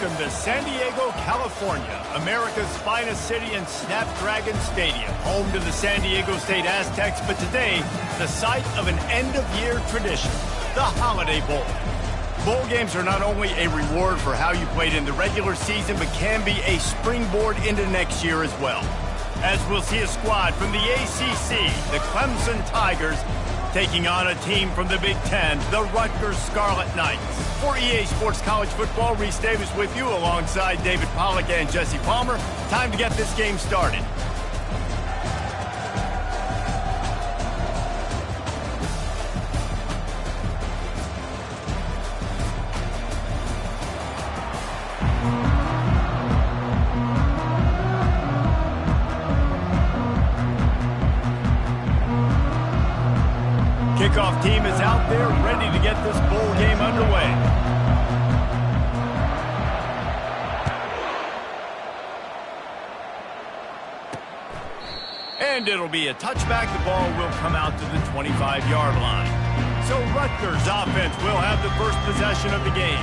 Welcome to San Diego, California, America's finest city and Snapdragon Stadium, home to the San Diego State Aztecs, but today, the site of an end-of-year tradition, the Holiday Bowl. Bowl games are not only a reward for how you played in the regular season, but can be a springboard into next year as well. As we'll see a squad from the ACC, the Clemson Tigers, taking on a team from the Big Ten, the Rutgers Scarlet Knights. For EA Sports College Football, Reese Davis with you alongside David Pollack and Jesse Palmer. Time to get this game started. Kickoff team is out there ready to get this bowl game underway. And it'll be a touchback. The ball will come out to the 25-yard line. So Rutgers offense will have the first possession of the game.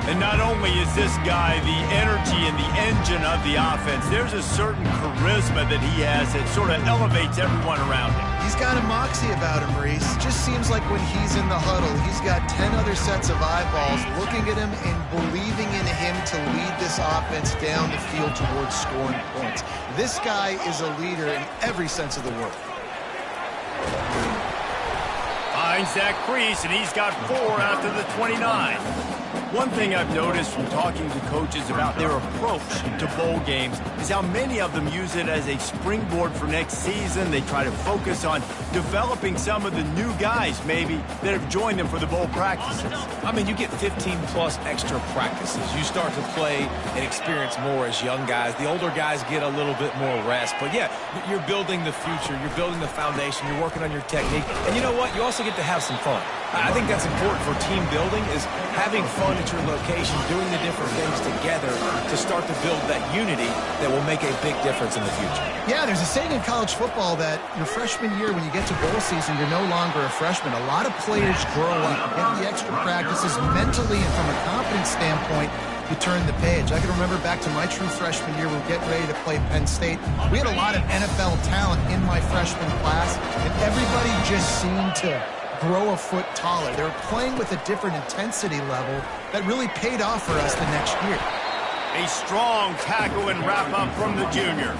And not only is this guy the energy and the engine of the offense, there's a certain charisma that he has that sort of elevates everyone around him. He's got a moxie about him, Reese. Just seems like when he's in the huddle, he's got 10 other sets of eyeballs looking at him and believing in him to lead this offense down the field towards scoring points. This guy is a leader in every sense of the word. Finds that crease, and he's got 4 after the 29. One thing I've noticed from talking to coaches about their approach to bowl games is how many of them use it as a springboard for next season. They try to focus on developing some of the new guys, maybe, that have joined them for the bowl practices. I mean, you get 15-plus extra practices. You start to play and experience more as young guys. The older guys get a little bit more rest. But, yeah, you're building the future. You're building the foundation. You're working on your technique. And you know what? You also get to have some fun. I think that's important for team building, is having fun at your location, doing the different things together to start to build that unity that will make a big difference in the future. Yeah, there's a saying in college football that your freshman year, when you get to bowl season, you're no longer a freshman. A lot of players grow up, get the extra practices mentally, and from a confidence standpoint, you turn the page. I can remember back to my true freshman year, we were getting ready to play Penn State. We had a lot of NFL talent in my freshman class, and everybody just seemed to grow a foot taller. They were playing with a different intensity level that really paid off for us the next year. A strong tackle and wrap-up from the junior.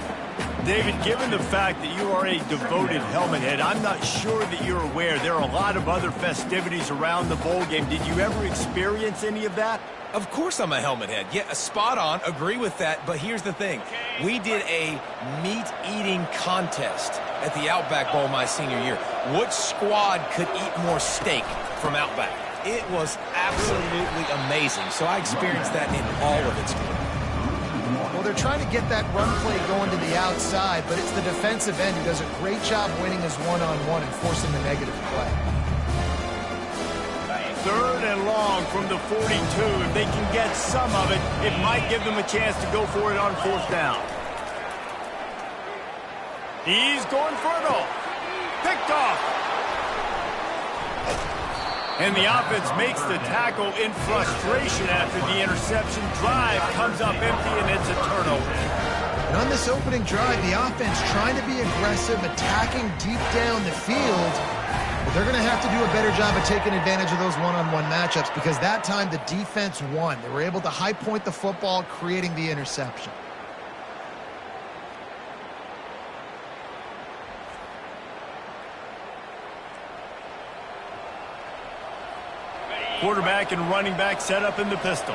David, given the fact that you are a devoted helmet head, I'm not sure that you're aware there are a lot of other festivities around the bowl game. Did you ever experience any of that? Of course I'm a helmet head. Yeah, spot on. Agree with that. But here's the thing. We did a meat-eating contest at the Outback Bowl my senior year. Which squad could eat more steak from Outback? It was absolutely amazing. So I experienced that in all of its glory. Well, they're trying to get that run play going to the outside, but it's the defensive end who does a great job winning his one-on-one and forcing the negative play. 3rd and long from the 42. If they can get some of it, it might give them a chance to go for it on 4th down. He's going for it all. Picked off. And the offense makes the tackle in frustration after the interception. Drive comes up empty, and it's a turnover. And on this opening drive, the offense trying to be aggressive, attacking deep down the field. But they're going to have to do a better job of taking advantage of those one-on-one matchups, because that time the defense won. They were able to high point the football, creating the interception. Quarterback and running back set up in the pistol.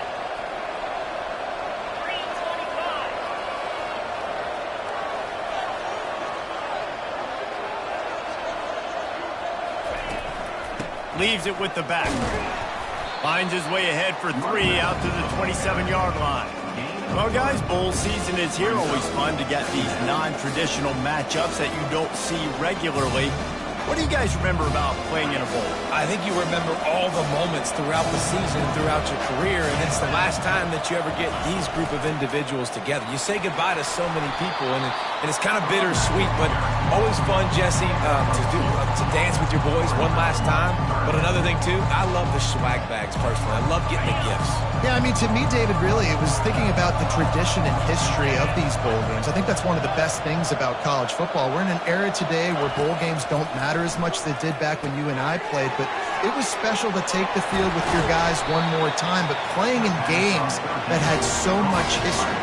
Leaves it with the back. Finds his way ahead for 3 out to the 27-yard line. Well, guys, bowl season is here. Always fun to get these non-traditional matchups that you don't see regularly. What do you guys remember about playing in a bowl? I think you remember all the moments throughout the season and throughout your career, and it's the last time that you ever get these group of individuals together. You say goodbye to so many people, and it's kind of bittersweet, but always fun, Jesse, to dance with your boys one last time. But another thing, too, I love the swag bags, personally. I love getting the gifts. Yeah, I mean, to me, David, really, it was thinking about the tradition and history of these bowl games. I think that's one of the best things about college football. We're in an era today where bowl games don't matter as much as they did back when you and I played, but it was special to take the field with your guys one more time, but playing in games that had so much history.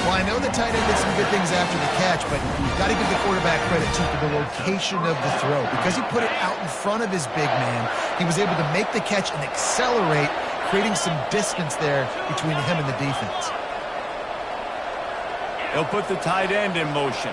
Well, I know the tight end did some good things after the catch, but you've got to give the quarterback credit, too, for the location of the throw. Because he put it out in front of his big man, he was able to make the catch and accelerate, creating some distance there between him and the defense. He'll put the tight end in motion.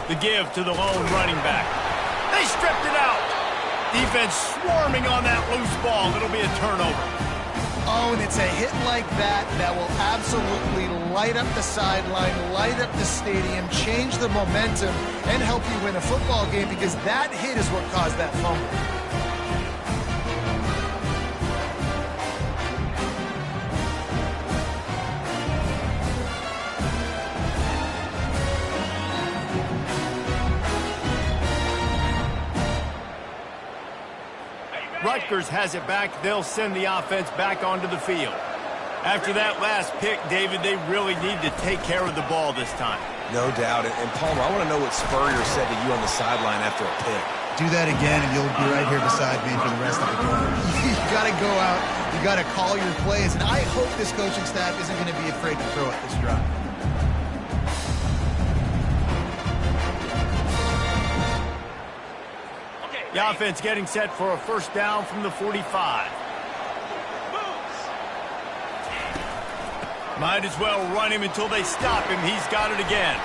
The give to the lone running back. They stripped it out. Defense swarming on that loose ball. It'll be a turnover. Oh, and it's a hit like that that will absolutely light up the sideline, light up the stadium, change the momentum, and help you win a football game, because that hit is what caused that fumble. Rutgers has it back. They'll send the offense back onto the field. After that last pick, David, they really need to take care of the ball this time. No doubt. And Palmer, I want to know what Spurrier said to you on the sideline after a pick. Do that again, and you'll be right here beside me for the rest of the game. You got to go out. You got to call your plays, and I hope this coaching staff isn't going to be afraid to throw at this drive. The offense getting set for a first down from the 45. Might as well run him until they stop him. He's got it again.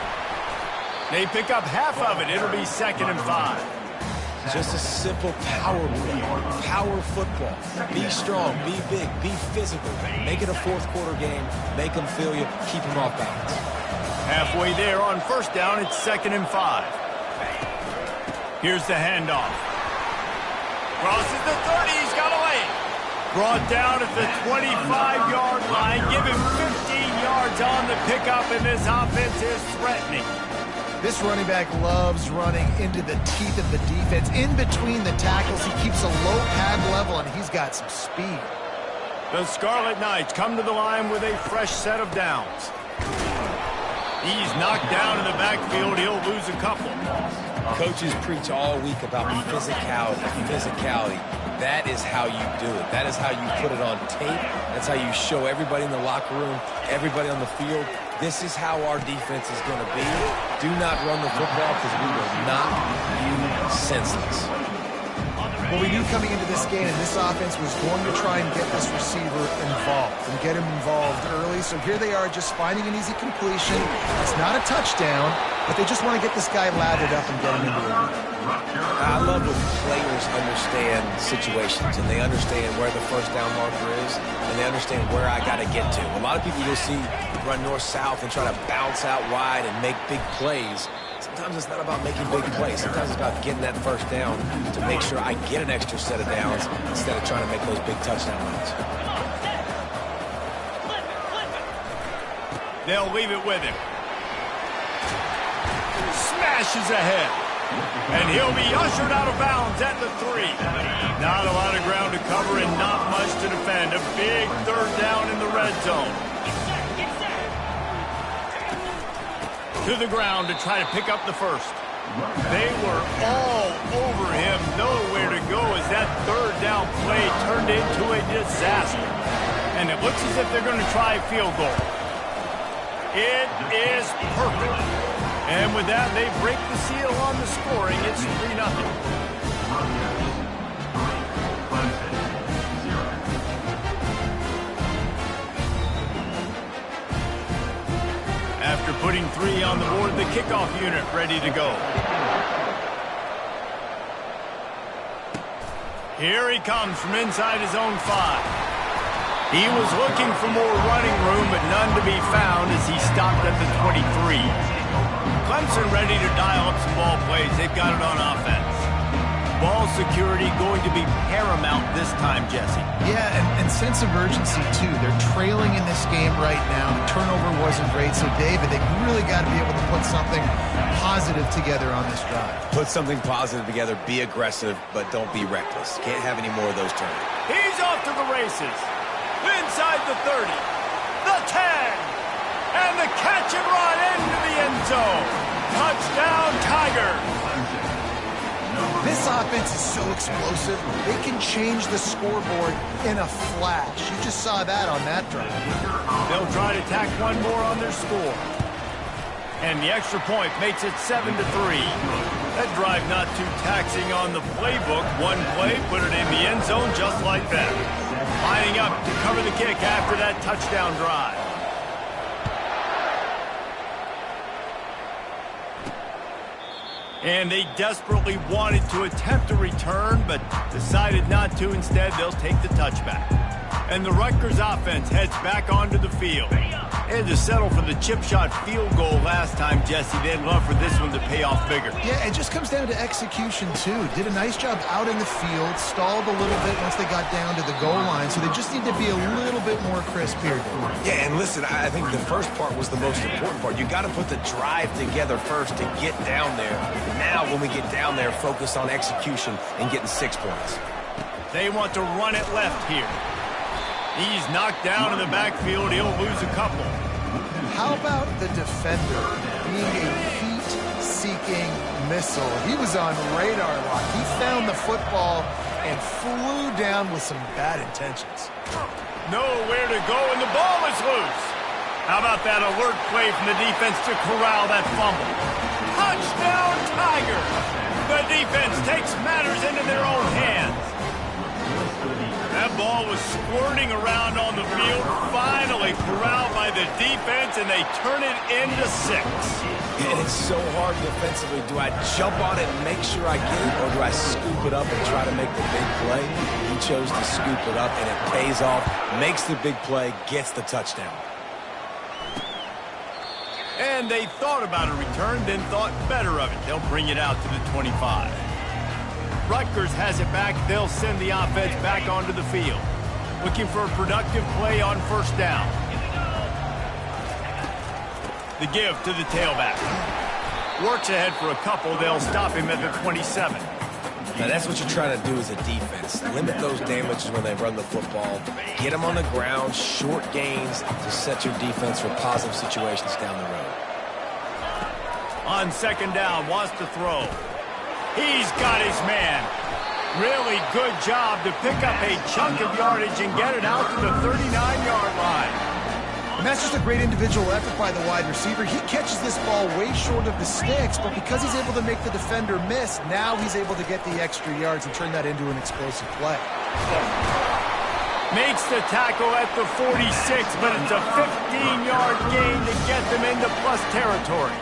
They pick up half of it. It'll be 2nd and 5. Just a simple power play. Power football. Be strong, be big, be physical. Make it a fourth quarter game. Make them feel you. Keep them off balance. Halfway there on first down, it's 2nd and 5. Here's the handoff. Crosses the 30, he's got a lane. Brought down at the 25-yard line. Give him 15 yards on the pickup, and this offense is threatening. This running back loves running into the teeth of the defense. In between the tackles, he keeps a low pad level, and he's got some speed. The Scarlet Knights come to the line with a fresh set of downs. He's knocked down in the backfield. He'll lose a couple. Coaches preach all week about physicality. That is how you do it. That is how you put it on tape. That's how you show everybody in the locker room, everybody on the field. This is how our defense is going to be. Do not run the football, because we will knock you senseless. Well, we knew coming into this game, this offense was going to try and get this receiver involved and get him involved early. So here they are, just finding an easy completion. It's not a touchdown, but they just want to get this guy lathered up and get him into it. I love when players understand situations, and they understand where the first down marker is, and they understand where I got to get to. A lot of people you'll see run north-south and try to bounce out wide and make big plays. Sometimes it's not about making big plays. Sometimes it's about getting that first down to make sure I get an extra set of downs instead of trying to make those big touchdown runs. They'll leave it with him. Smashes ahead. And he'll be ushered out of bounds at the 3. Not a lot of ground to cover and not much to defend. A big third down in the red zone. To the ground to try to pick up the first. They were all over him. Nowhere to go as that third down play turned into a disaster. And it looks as if they're going to try a field goal. It is perfect. And with that, they break the seal on the scoring. It's 3-0. After putting 3 on the board, the kickoff unit ready to go. Here he comes from inside his own 5. He was looking for more running room, but none to be found as he stopped at the 23. Clemson ready to dial up some ball plays. They've got it on offense. Ball security going to be paramount this time, Jesse. Yeah, and sense of urgency, too. They're trailing in this game right now. The turnover wasn't great, so, David, they really got to be able to put something positive together on this drive. Put something positive together, be aggressive, but don't be reckless. Can't have any more of those turnovers. He's off to the races. Inside the 30, the 10, and the catch and run into the end zone. Touchdown, Tigers. This offense is so explosive, they can change the scoreboard in a flash. You just saw that on that drive. They'll try to tack one more on their score. And the extra point makes it 7-3. That drive not too taxing on the playbook. One play, put it in the end zone just like that. Lining up to cover the kick after that touchdown drive. And they desperately wanted to attempt a return, but decided not to. Instead, they'll take the touchback. And the Rutgers offense heads back onto the field. They had to settle for the chip shot field goal last time, Jesse. They'd love for this one to pay off bigger. Yeah, it just comes down to execution, too. Did a nice job out in the field, stalled a little bit once they got down to the goal line, so they just need to be a little bit more crisp here. Yeah, and listen, I think the first part was the most important part. You got to put the drive together first to get down there. Now, when we get down there, focus on execution and getting 6 points. They want to run it left here. He's knocked down in the backfield. He'll lose a couple. How about the defender being a heat-seeking missile? He was on radar lock. He found the football and flew down with some bad intentions. Nowhere to go, and the ball is loose. How about that alert play from the defense to corral that fumble? Touchdown, Tigers! The defense takes matters into their own hands. That ball was squirting around on the field, finally corralled by the defense, and they turn it into 6. And it's so hard defensively. Do I jump on it and make sure I get it, or do I scoop it up and try to make the big play? He chose to scoop it up, and it pays off, makes the big play, gets the touchdown. And they thought about a return, then thought better of it. They'll bring it out to the 25. Rutgers has it back. They'll send the offense back onto the field. Looking for a productive play on first down. The give to the tailback. Works ahead for a couple. They'll stop him at the 27. Now, that's what you're trying to do as a defense. Limit those damages when they run the football. Get them on the ground, short gains to set your defense for positive situations down the road. On second down, wants to throw. He's got his man. Really good job to pick up a chunk of yardage and get it out to the 39-yard line. And that's just a great individual effort by the wide receiver. He catches this ball way short of the sticks, but because he's able to make the defender miss, now he's able to get the extra yards and turn that into an explosive play. Makes the tackle at the 46, but it's a 15-yard gain to get them into plus territory.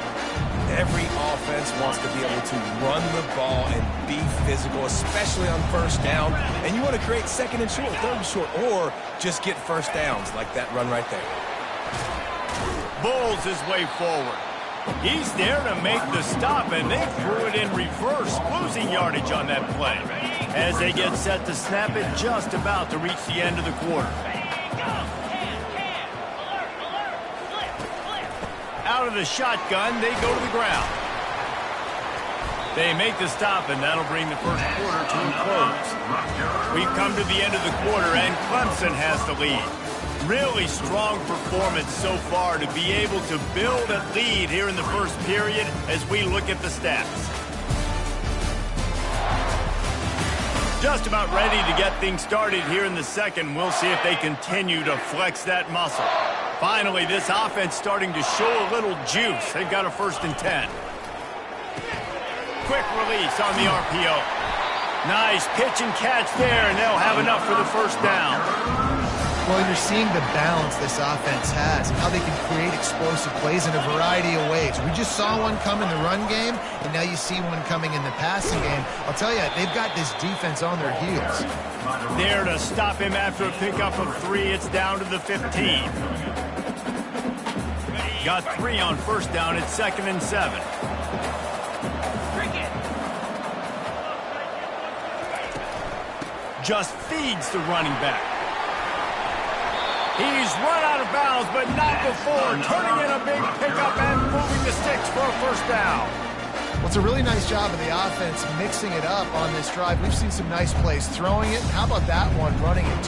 Every offense wants to be able to run the ball and be physical, especially on first down. And you want to create second and short, third and short, or just get first downs like that run right there. Bulls his way forward. He's there to make the stop, and they threw it in reverse, losing yardage on that play. As they get set to snap it, just about to reach the end of the quarter. Out of the shotgun, they go to the ground. They make the stop, and that'll bring the first quarter to a close. We've come to the end of the quarter, and Clemson has the lead. Really strong performance so far to be able to build a lead here in the first period as we look at the stats. Just about ready to get things started here in the second. We'll see if they continue to flex that muscle. Finally, this offense starting to show a little juice. They've got a 1st and 10. Quick release on the RPO. Nice pitch and catch there, and they'll have enough for the first down. Well, and you're seeing the balance this offense has and how they can create explosive plays in a variety of ways. We just saw one come in the run game, and now you see one coming in the passing game. I'll tell you, they've got this defense on their heels. There to stop him after a pickup of 3. It's down to the 15. Got 3 on first down. It's 2nd and 7. Just feeds the running back. He's run out of bounds, but not before turning in a big pickup and moving the sticks for a first down. Well, it's a really nice job of the offense mixing it up on this drive. We've seen some nice plays throwing it. How about that one running it?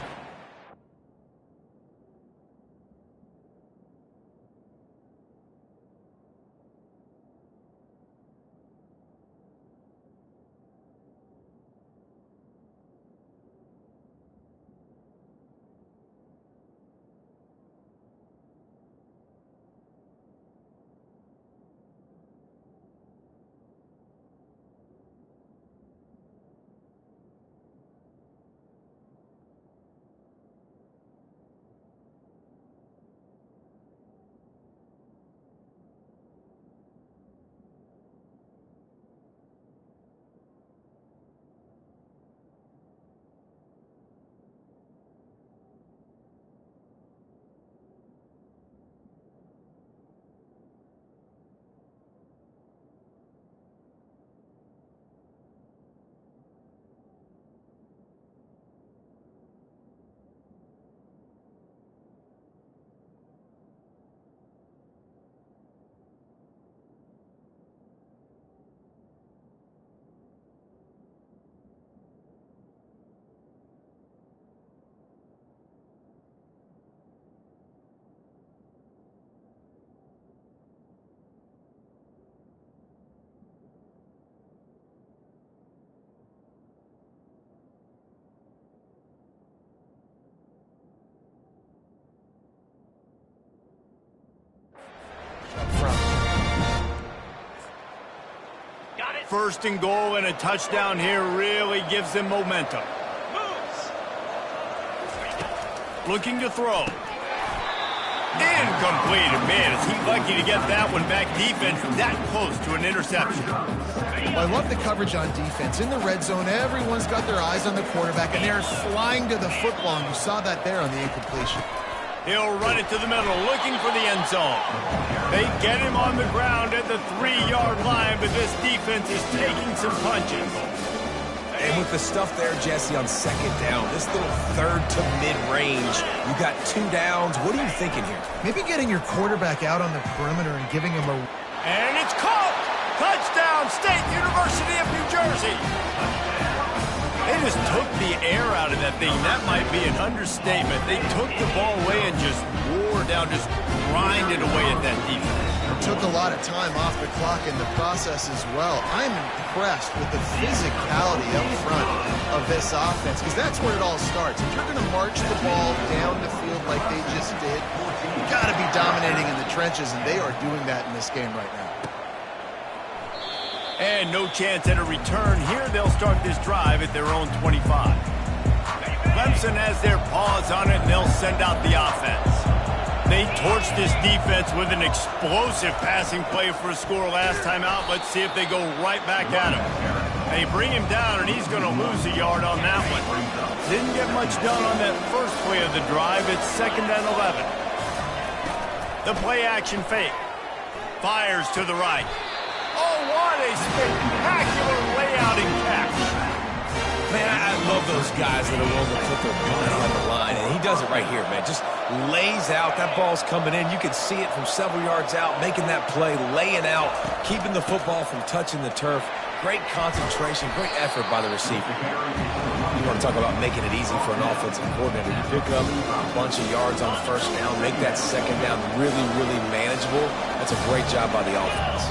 First and goal and a touchdown here really gives them momentum. Looking to throw. Incomplete. Man, is he lucky to get that one back. Defense that close to an interception. Well, I love the coverage on defense. In the red zone, everyone's got their eyes on the quarterback, and they're flying to the football, and you saw that there on the incompletion. He'll run it to the middle, looking for the end zone. They get him on the ground at the 3-yard line, but this defense is taking some punches. And with the stuff there, Jesse, on second down, this little third to mid-range, you got 2 downs. What are you thinking here? Maybe getting your quarterback out on the perimeter and giving him a... And it's caught! Touchdown, State University of New Jersey! They just took the air out of that thing. That might be an understatement. They took the ball away and just wore down, just grinded away at that defense. It took a lot of time off the clock in the process as well. I'm impressed with the physicality up front of this offense, because that's where it all starts. If you're going to march the ball down the field like they just did, you've got to be dominating in the trenches, and they are doing that in this game right now. And no chance at a return. Here they'll start this drive at their own 25. Clemson has their paws on it, and they'll send out the offense. They torched this defense with an explosive passing play for a score last time out. Let's see if they go right back at him. They bring him down, and he's going to lose a yard on that one. Didn't get much done on that first play of the drive. It's 2nd and 11. The play-action fake. Fires to the right. Oh, what a spectacular layout and catch. Man, I love those guys that are willing to put their body on the line, and he does it right here, man. Just lays out. That ball's coming in. You can see it from several yards out, making that play, laying out, keeping the football from touching the turf. Great concentration, great effort by the receiver. You want to talk about making it easy for an offensive coordinator. You pick up a bunch of yards on first down, make that second down really, really manageable. That's a great job by the offense.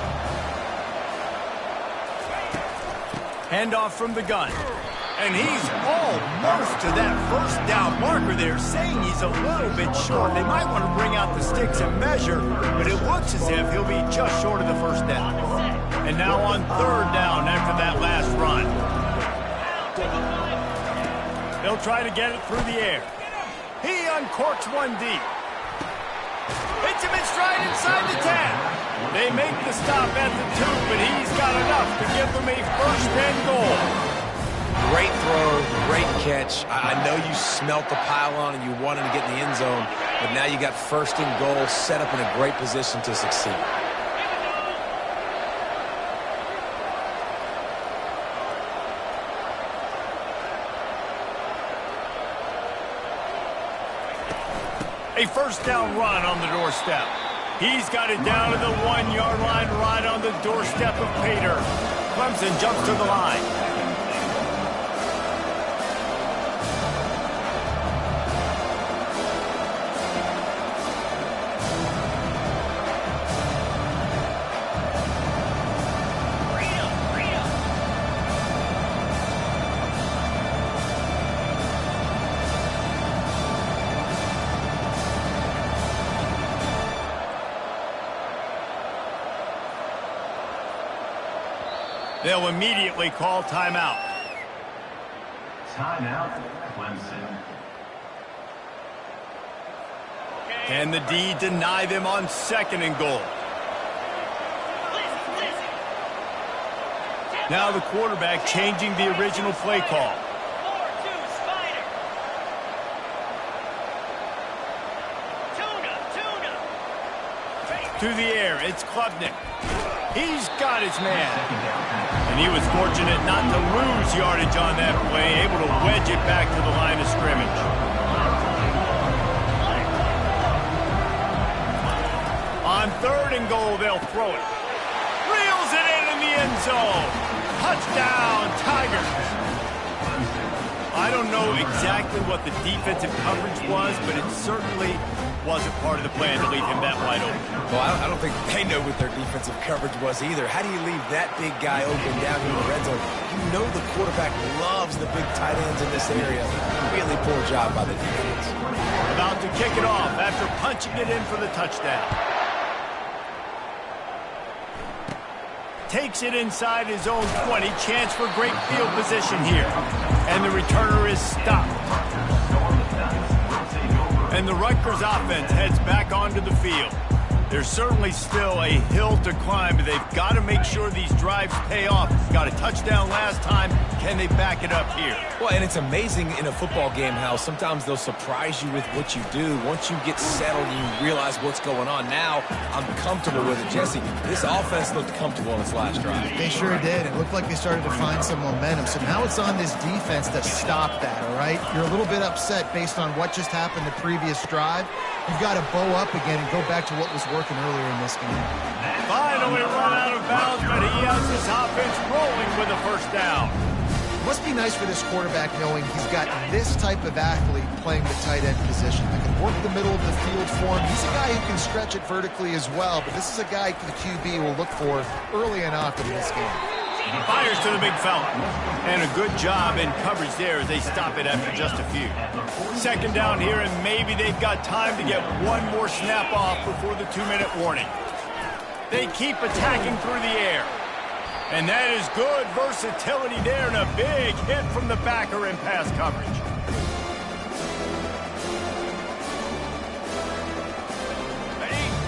Handoff from the gun. And he's almost to that first down marker there, saying he's a little bit short. They might want to bring out the sticks and measure, but it looks as if he'll be just short of the first down. And now on 3rd down after that last run. They'll try to get it through the air. He uncorks one deep. Hits him in stride inside the 10. They make the stop at the 2, but he's got enough to give them a first and goal. Great throw, great catch. I know you smelt the pylon and you wanted to get in the end zone, but now you got first and goal set up in a great position to succeed. A first down run on the doorstep. He's got it down to the 1-yard line right on the doorstep of Pater. Clemson jumps to the line. They'll immediately call timeout. Timeout, Clemson. Can the D deny them on second and goal? Now the quarterback changing the original play call. To the air, it's Klubnik. He's got his man. And he was fortunate not to lose yardage on that play, able to wedge it back to the line of scrimmage. On third and goal, they'll throw it. Reels it in the end zone. Touchdown, Tigers. I don't know exactly what the defensive coverage was, but it certainly wasn't part of the plan to leave him that wide open. Well, I don't think they know what their defensive coverage was either. How do you leave that big guy open down here in the red zone? You know the quarterback loves the big tight ends in this area. Really poor job by the defense. About to kick it off after punching it in for the touchdown. Takes it inside his own 20. Chance for great field position here. And the returner is stopped. And the Rutgers offense heads back onto the field. There's certainly still a hill to climb, but they've got to make sure these drives pay off. Got a touchdown last time. Can they back it up here? Well, and it's amazing in a football game how sometimes they'll surprise you with what you do. Once you get settled and you realize what's going on, now I'm comfortable with it. Jesse, this offense looked comfortable in its last drive. They sure did. It looked like they started to find some momentum. So now it's on this defense to stop that, all right? You're a little bit upset based on what just happened the previous drive. You've got to bow up again and go back to what was working earlier in this game. Finally run out of bounds, but he has his offense rolling with a first down. It must be nice for this quarterback knowing he's got this type of athlete playing the tight end position. That can work the middle of the field for him. He's a guy who can stretch it vertically as well, but this is a guy the QB will look for early and often in this game. Fires to the big fella. And a good job in coverage there as they stop it after just a few. Second down here, and maybe they've got time to get one more snap off before the 2-minute warning. They keep attacking through the air. And that is good versatility there and a big hit from the backer in pass coverage.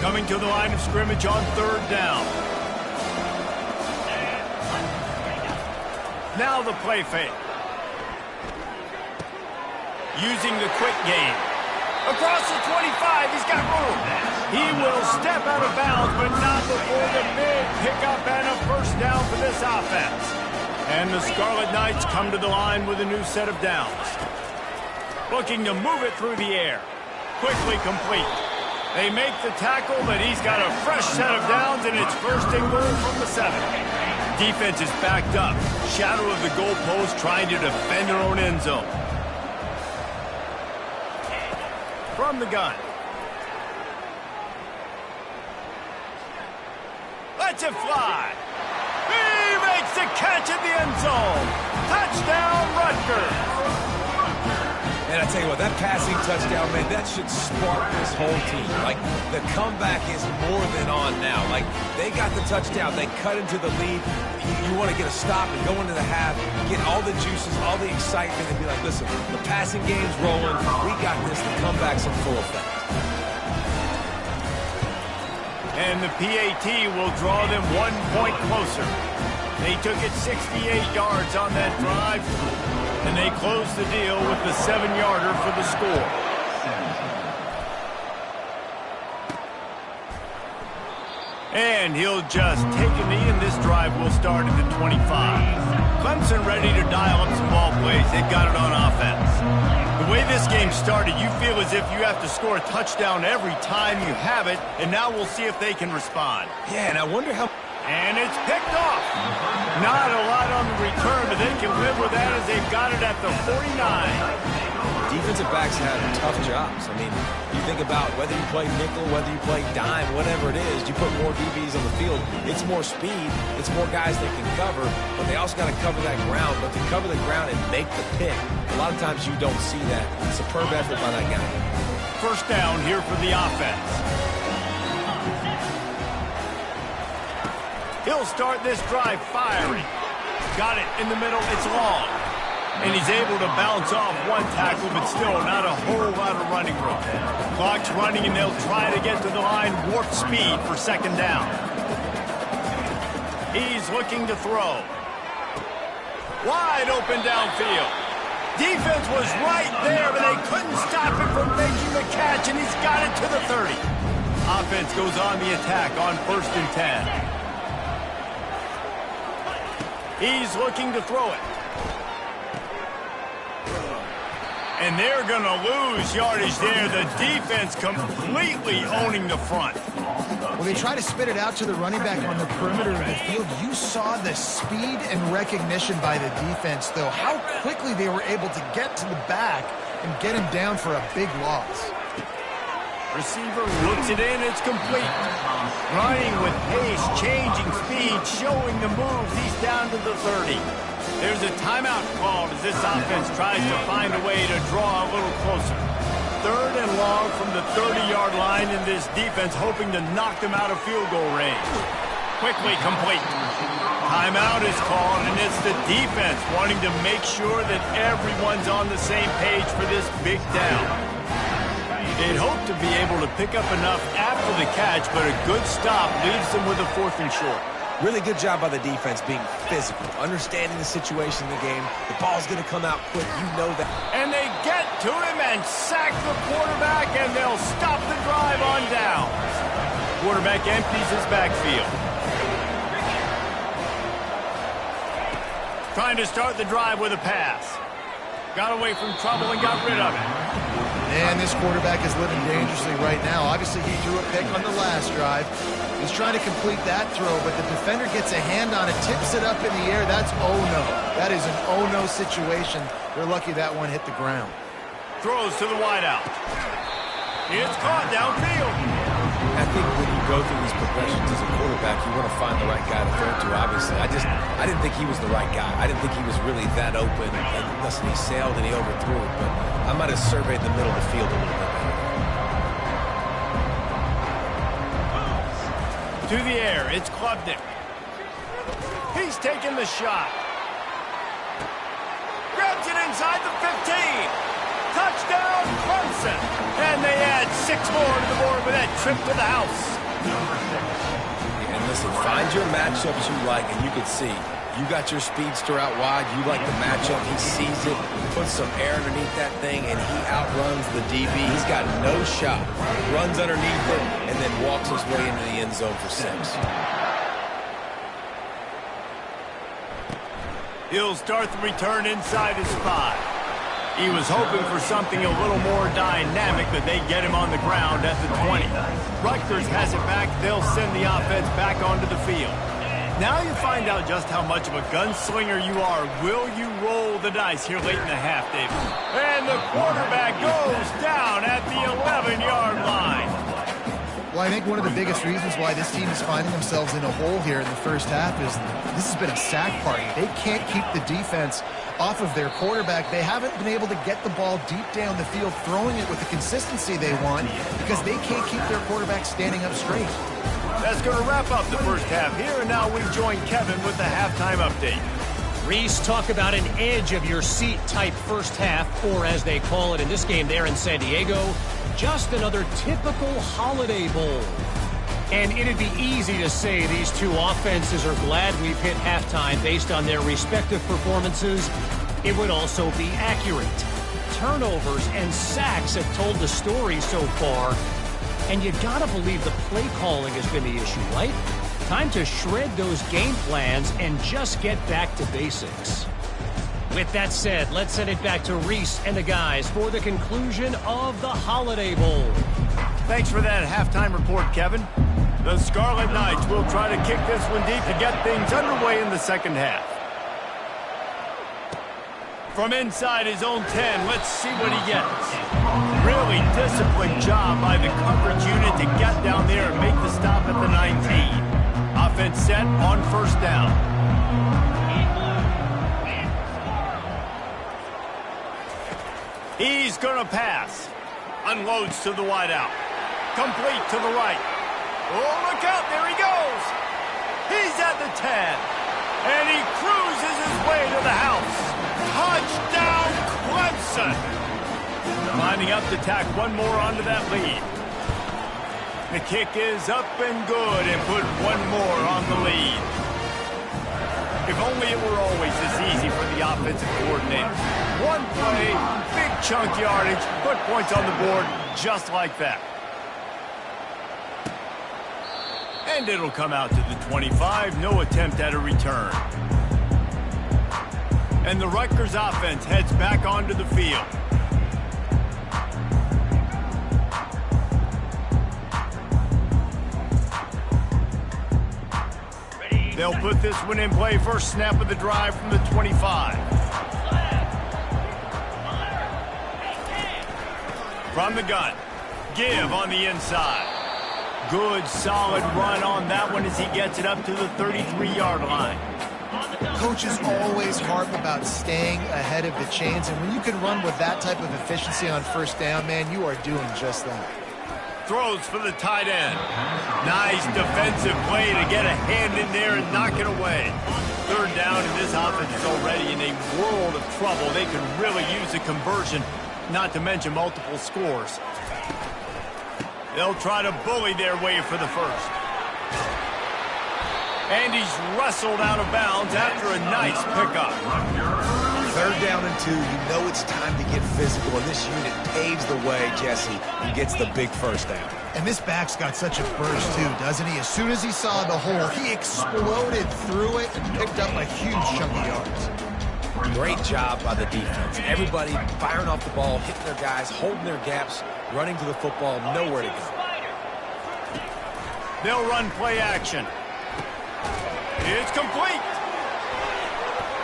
Coming to the line of scrimmage on third down. Now the play fake. Using the quick game. Across the 25, he's got room. He will step out of bounds, but not before the big pickup and a first down for this offense. And the Scarlet Knights come to the line with a new set of downs. Looking to move it through the air. Quickly complete. They make the tackle, but he's got a fresh set of downs, and it's first and goal from the 7. Defense is backed up. Shadow of the goalpost trying to defend their own end zone. From the gun. Lets it fly. He makes the catch in the end zone. Touchdown, Rutgers. And I tell you what, that passing touchdown, man, that should spark this whole team. Like, the comeback is more than on now. Like, they got the touchdown. They cut into the lead. You want to get a stop and go into the half, get all the juices, all the excitement, and be like, listen, the passing game's rolling. We got this. The comeback's in full effect. And the PAT will draw them 1 point closer. They took it 68 yards on that drive, and they closed the deal with the 7-yarder for the score. And he'll just take a knee, and this drive will start at the 25. Clemson ready to dial up some ball plays. They've got it on offense. The way this game started, you feel as if you have to score a touchdown every time you have it, and now we'll see if they can respond. Yeah, and I wonder how... And it's picked off. Not a lot on the return, but they can live with that as they've got it at the 49. Defensive backs have tough jobs. I mean, you think about whether you play nickel, whether you play dime, whatever it is, you put more DBs on the field. It's more speed. It's more guys that can cover, but they also got to cover that ground. But to cover the ground and make the pick, a lot of times you don't see that. Superb effort by that guy. First down here for the offense. He'll start this drive firing. Got it in the middle. It's long. And he's able to bounce off one tackle, but still not a whole lot of running room. Clock's running, and they'll try to get to the line, warp speed for second down. He's looking to throw. Wide open downfield. Defense was right there, but they couldn't stop him from making the catch, and he's got it to the 30. Offense goes on the attack on 1st and 10. He's looking to throw it. And they're going to lose yardage there. The defense completely owning the front. Well, they try to spit it out to the running back on the perimeter of the field. You saw the speed and recognition by the defense, though. How quickly they were able to get to the back and get him down for a big loss. Receiver looks it in. It's complete. Running with pace, changing speed, showing the moves. He's down to the 30. There's a timeout called as this offense tries to find a way to draw a little closer. 3rd and long from the 30-yard line, and this defense hoping to knock them out of field goal range. Quickly complete. Timeout is called, and it's the defense wanting to make sure that everyone's on the same page for this big down. They'd hope to be able to pick up enough after the catch, but a good stop leaves them with a 4th and short. Really good job by the defense being physical, understanding the situation in the game. The ball's going to come out quick. You know that. And they get to him and sack the quarterback, and they'll stop the drive on down. Quarterback empties his backfield. Trying to start the drive with a pass. Got away from trouble and got rid of it. And this quarterback is living dangerously right now. Obviously, he threw a pick on the last drive. He's trying to complete that throw, but the defender gets a hand on it, tips it up in the air. That's oh-no. That is an oh-no situation. They're lucky that one hit the ground. Throws to the wideout. It's caught downfield. I think when you go through these progressions as a quarterback, you want to find the right guy to throw to, obviously. I didn't think he was the right guy. I didn't think he was really that open. And listen, he sailed and he overthrew it, but I might have surveyed the middle of the field a little bit better. To the air, it's Klubnik. He's taking the shot. Grabs it inside the 15. Touchdown, Clemson. And they add 6 more to the board with that trip to the house. And listen, find your matchups you like, and you can see. You got your speedster out wide. You like the matchup. He sees it, puts some air underneath that thing, and he outruns the DB. He's got no shot. Runs underneath it, and then walks his way into the end zone for 6. He'll start the return inside his 5. He was hoping for something a little more dynamic, but they get him on the ground at the 20. Rutgers has it back. They'll send the offense back onto the field. Now you find out just how much of a gunslinger you are. Will you roll the dice here late in the half, David? And the quarterback goes down at the 11-yard line. Well, I think one of the biggest reasons why this team is finding themselves in a hole here in the first half is this has been a sack party. They can't keep the defense off of their quarterback. They haven't been able to get the ball deep down the field, throwing it with the consistency they want because they can't keep their quarterback standing up straight. That's going to wrap up the first half here, and now we join Kevin with the halftime update. Reese, talk about an edge-of-your-seat type first half, or as they call it in this game there in San Diego, just another typical Holiday Bowl. And it'd be easy to say these two offenses are glad we've hit halftime based on their respective performances. It would also be accurate. Turnovers and sacks have told the story so far. And you gotta believe the play calling has been the issue, right? Time to shred those game plans and just get back to basics. With that said, let's send it back to Reese and the guys for the conclusion of the Holiday Bowl. Thanks for that halftime report, Kevin. The Scarlet Knights will try to kick this one deep to get things underway in the second half. From inside his own 10, let's see what he gets. Really disciplined job by the coverage unit to get down there and make the stop at the 19. Offense set on first down. He's going to pass. Unloads to the wideout. Complete to the right. Oh, look out. There he goes. He's at the 10. And he cruises his way to the house. Touchdown, Clemson. Lining up to tack one more onto that lead. The kick is up and good and put one more on the lead. If only it were always this easy for the offensive coordinator. One play, big chunk yardage, put points on the board just like that. And it'll come out to the 25, no attempt at a return. And the Rutgers offense heads back onto the field. They'll put this one in play. First snap of the drive from the 25. From the gun. Give on the inside. Good, solid run on that one as he gets it up to the 33-yard line. Coaches always harp about staying ahead of the chains, and when you can run with that type of efficiency on first down, man, you are doing just that. Throws for the tight end. Nice defensive play to get a hand in there and knock it away. Third down, and this offense is already in a world of trouble. They could really use a conversion, not to mention multiple scores. They'll try to bully their way for the first. And he's wrestled out of bounds after a nice pickup. Third down and 2, you know it's time to get physical, and this unit paves the way, Jesse, and gets the big first down. And this back's got such a burst, too, doesn't he? As soon as he saw the hole, he exploded through it and picked up a huge chunk of yards. Great job by the defense. Everybody firing off the ball, hitting their guys, holding their gaps, running to the football, nowhere to go. They'll run play action. It's complete.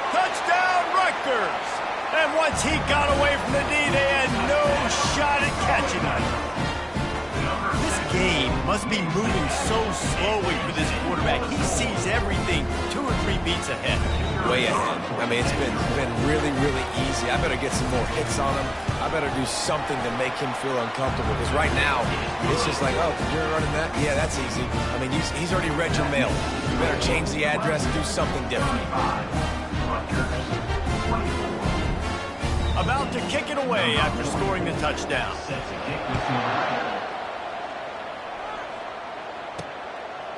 Touchdown, Rutgers. And once he got away from the D, they had no shot at catching him. This game must be moving so slowly for this quarterback. He sees everything 2 or 3 beats ahead. Way ahead. I mean, it's been really, really easy. I better get some more hits on him. I better do something to make him feel uncomfortable. Because right now, it's just like, oh, you're running that? Yeah, that's easy. I mean, he's already read your mail. You better change the address and do something different. About to kick it away after scoring the touchdown.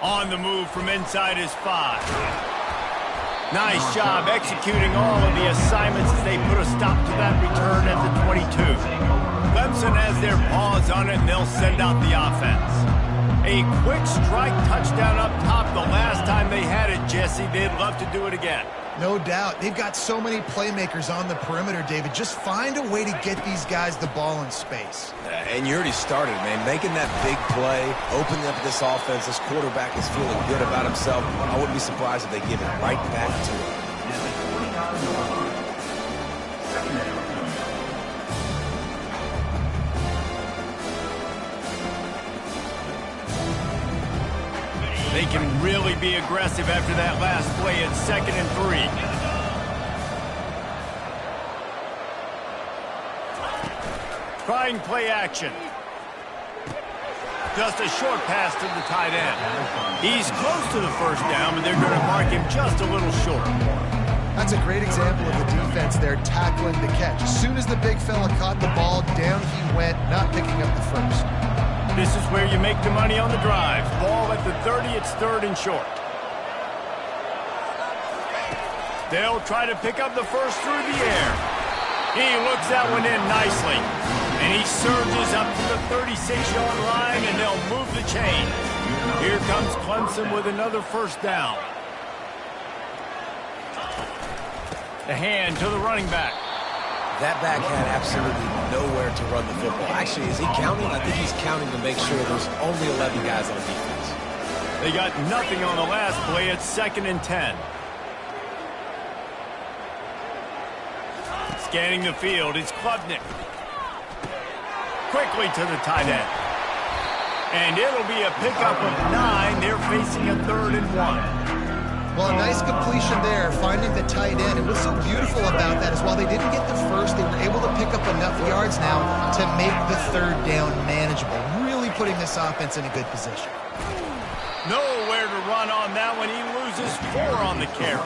On the move from inside his 5. Nice job executing all of the assignments as they put a stop to that return at the 22. Clemson has their paws on it, and they'll send out the offense. A quick strike touchdown up top the last time they had it, Jesse. They'd love to do it again. No doubt. They've got so many playmakers on the perimeter, David. Just find a way to get these guys the ball in space. And you already started, man. Making that big play, opening up this offense. This quarterback is feeling good about himself. I wouldn't be surprised if they give it right back to him. They can really be aggressive after that last play at 2nd and 3. Trying play action. Just a short pass to the tight end. He's close to the first down, but they're going to mark him just a little short. That's a great example of the defense there tackling the catch. As soon as the big fella caught the ball, down he went, not picking up the first. This is where you make the money on the drive. Ball at the 30, it's 3rd and short. They'll try to pick up the first through the air. He looks that one in nicely. And he surges up to the 36-yard line, and they'll move the chain. Here comes Clemson with another first down. The hand to the running back. That back had absolutely nowhere to run the football. Actually, is he counting? I think he's counting to make sure there's only 11 guys on defense. They got nothing on the last play. It's 2nd and 10. Scanning the field, it's Klubnik. Quickly to the tight end. And it'll be a pickup of 9. They're facing a 3rd and 1. Well, a nice completion there, finding the tight end. And what's so beautiful about that is while they didn't get the first, they were able to pick up enough yards now to make the 3rd down manageable, really putting this offense in a good position. Nowhere to run on that one. He loses 4 on the carry.